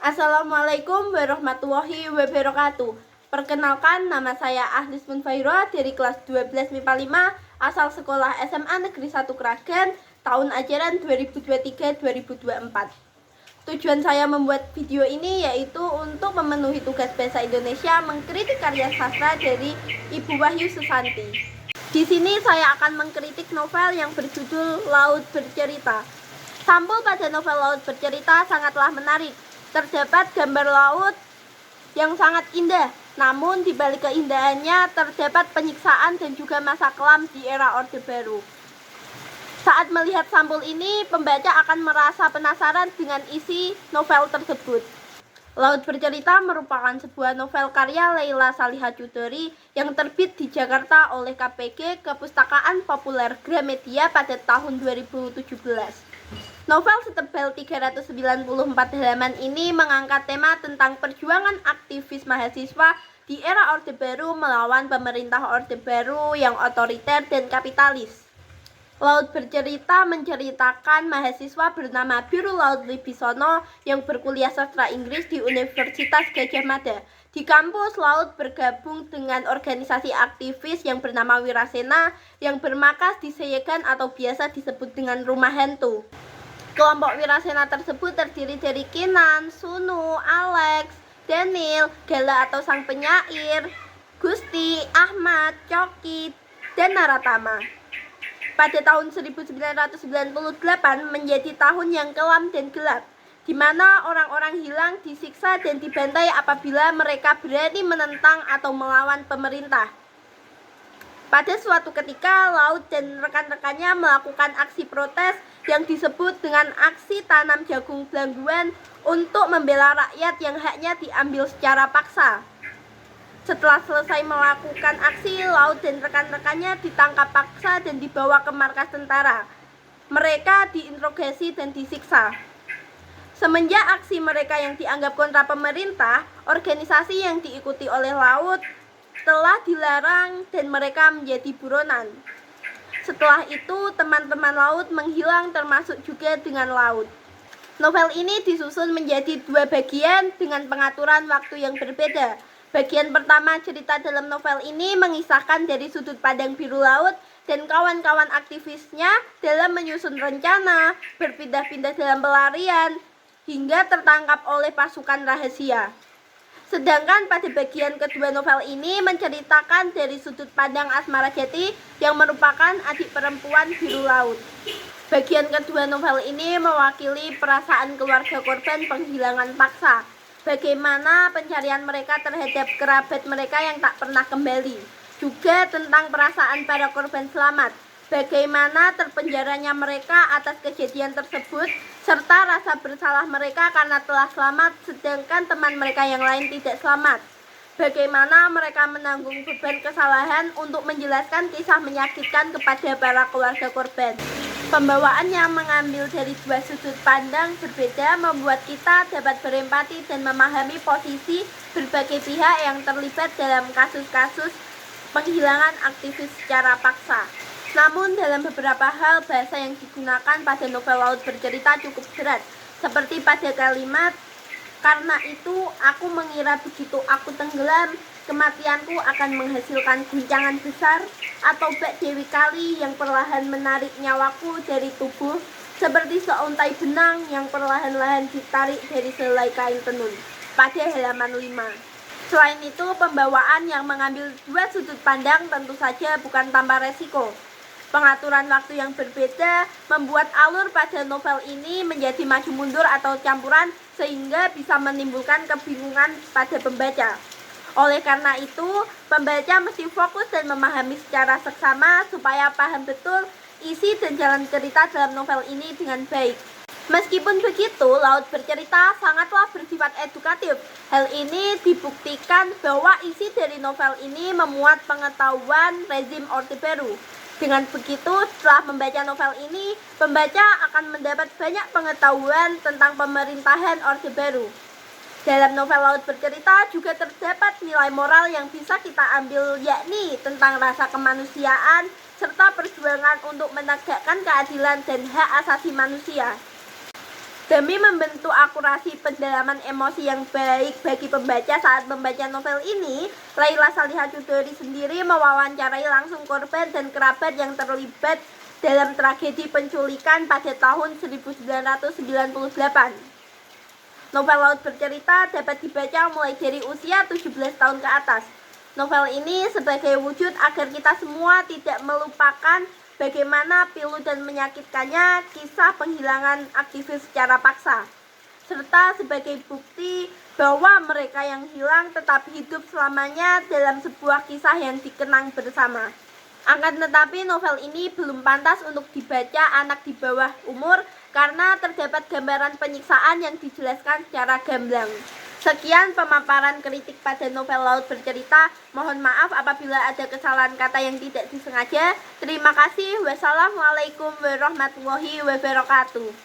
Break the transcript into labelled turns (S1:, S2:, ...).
S1: Assalamualaikum warahmatullahi wabarakatuh. Perkenalkan, nama saya Ahlis Munfairah dari kelas 12 MIPA 5 asal sekolah SMA Negeri 1 Kragen tahun ajaran 2023-2024. Tujuan saya membuat video ini yaitu untuk memenuhi tugas bahasa Indonesia mengkritik karya sastra dari Ibu Wahyu Susanti. Di sini saya akan mengkritik novel yang berjudul Laut Bercerita. Sampul pada novel Laut Bercerita sangatlah menarik. Terdapat gambar laut yang sangat indah, namun di balik keindahannya terdapat penyiksaan dan juga masa kelam di era Orde Baru. Saat melihat sampul ini, pembaca akan merasa penasaran dengan isi novel tersebut. Laut Bercerita merupakan sebuah novel karya Leila Saliha Chudori yang terbit di Jakarta oleh KPG Kepustakaan Populer Gramedia pada tahun 2017. Novel setebal 394 halaman ini mengangkat tema tentang perjuangan aktivis mahasiswa di era Orde Baru melawan pemerintah Orde Baru yang otoriter dan kapitalis. Laut Bercerita menceritakan mahasiswa bernama Biru Laut Wibisono yang berkuliah sastra Inggris di Universitas Gadjah Mada. Di kampus, Laut bergabung dengan organisasi aktivis yang bernama Wirasena yang bermarkas di Seyegan atau biasa disebut dengan Rumah Hantu. Kelompok Wirasena tersebut terdiri dari Kinan, Sunu, Alex, Daniel, Gala atau Sang Penyair, Gusti, Ahmad, Coki, dan Naratama. Pada tahun 1998 menjadi tahun yang kelam dan gelap, di mana orang-orang hilang, disiksa, dan dibantai apabila mereka berani menentang atau melawan pemerintah. Pada suatu ketika, Laut dan rekan-rekannya melakukan aksi protes yang disebut dengan aksi tanam jagung belangguan untuk membela rakyat yang haknya diambil secara paksa. Setelah selesai melakukan aksi, Laut dan rekan-rekannya ditangkap paksa dan dibawa ke markas tentara. Mereka diinterogasi dan disiksa. Semenjak aksi mereka yang dianggap kontra pemerintah, organisasi yang diikuti oleh Laut telah dilarang dan mereka menjadi buronan. Setelah itu, teman-teman Laut menghilang termasuk juga dengan Laut. Novel ini disusun menjadi dua bagian dengan pengaturan waktu yang berbeda. Bagian pertama cerita dalam novel ini mengisahkan dari sudut pandang Biru Laut dan kawan-kawan aktivisnya dalam menyusun rencana, berpindah-pindah dalam pelarian, hingga tertangkap oleh pasukan rahasia. Sedangkan pada bagian kedua novel ini menceritakan dari sudut pandang Asmara Jati yang merupakan adik perempuan Biru Laut. Bagian kedua novel ini mewakili perasaan keluarga korban penghilangan paksa. Bagaimana pencarian mereka terhadap kerabat mereka yang tak pernah kembali. Juga tentang perasaan para korban selamat. Bagaimana terpenjaranya mereka atas kejadian tersebut, serta rasa bersalah mereka karena telah selamat, sedangkan teman mereka yang lain tidak selamat. Bagaimana mereka menanggung beban kesalahan untuk menjelaskan kisah menyakitkan kepada para keluarga korban. Pembawaan yang mengambil dari dua sudut pandang berbeda membuat kita dapat berempati dan memahami posisi berbagai pihak yang terlibat dalam kasus-kasus penghilangan aktivis secara paksa. Namun dalam beberapa hal bahasa yang digunakan pada novel Laut Bercerita cukup berat, seperti pada kalimat, "Karena itu aku mengira begitu aku tenggelam, kematianku akan menghasilkan guncangan besar," atau bak Dewi Kali yang perlahan menarik nyawaku dari tubuh, seperti seuntai benang yang perlahan-lahan ditarik dari selai kain tenun, pada halaman 5. Selain itu, pembawaan yang mengambil dua sudut pandang tentu saja bukan tanpa resiko. Pengaturan waktu yang berbeda membuat alur pada novel ini menjadi maju mundur atau campuran sehingga bisa menimbulkan kebingungan pada pembaca. Oleh karena itu, pembaca mesti fokus dan memahami secara seksama supaya paham betul isi dan jalan cerita dalam novel ini dengan baik. Meskipun begitu, Laut Bercerita sangatlah bersifat edukatif. Hal ini dibuktikan bahwa isi dari novel ini memuat pengetahuan rezim Orde Baru. Dengan begitu, setelah membaca novel ini, pembaca akan mendapat banyak pengetahuan tentang pemerintahan Orde Baru. Dalam novel Laut Bercerita juga terdapat nilai moral yang bisa kita ambil, yakni tentang rasa kemanusiaan serta perjuangan untuk menegakkan keadilan dan hak asasi manusia. Demi membentuk akurasi pendalaman emosi yang baik bagi pembaca saat membaca novel ini, Laila Saliha Chudori sendiri mewawancarai langsung korban dan kerabat yang terlibat dalam tragedi penculikan pada tahun 1998. Novel Laut Bercerita dapat dibaca mulai dari usia 17 tahun ke atas. Novel ini sebagai wujud agar kita semua tidak melupakan bagaimana pilu dan menyakitkannya kisah penghilangan aktivis secara paksa, serta sebagai bukti bahwa mereka yang hilang tetap hidup selamanya dalam sebuah kisah yang dikenang bersama. Akan tetapi novel ini belum pantas untuk dibaca anak di bawah umur karena terdapat gambaran penyiksaan yang dijelaskan secara gamblang. Sekian pemaparan kritik pada novel Laut Bercerita. Mohon maaf apabila ada kesalahan kata yang tidak disengaja. Terima kasih. Wassalamualaikum warahmatullahi wabarakatuh.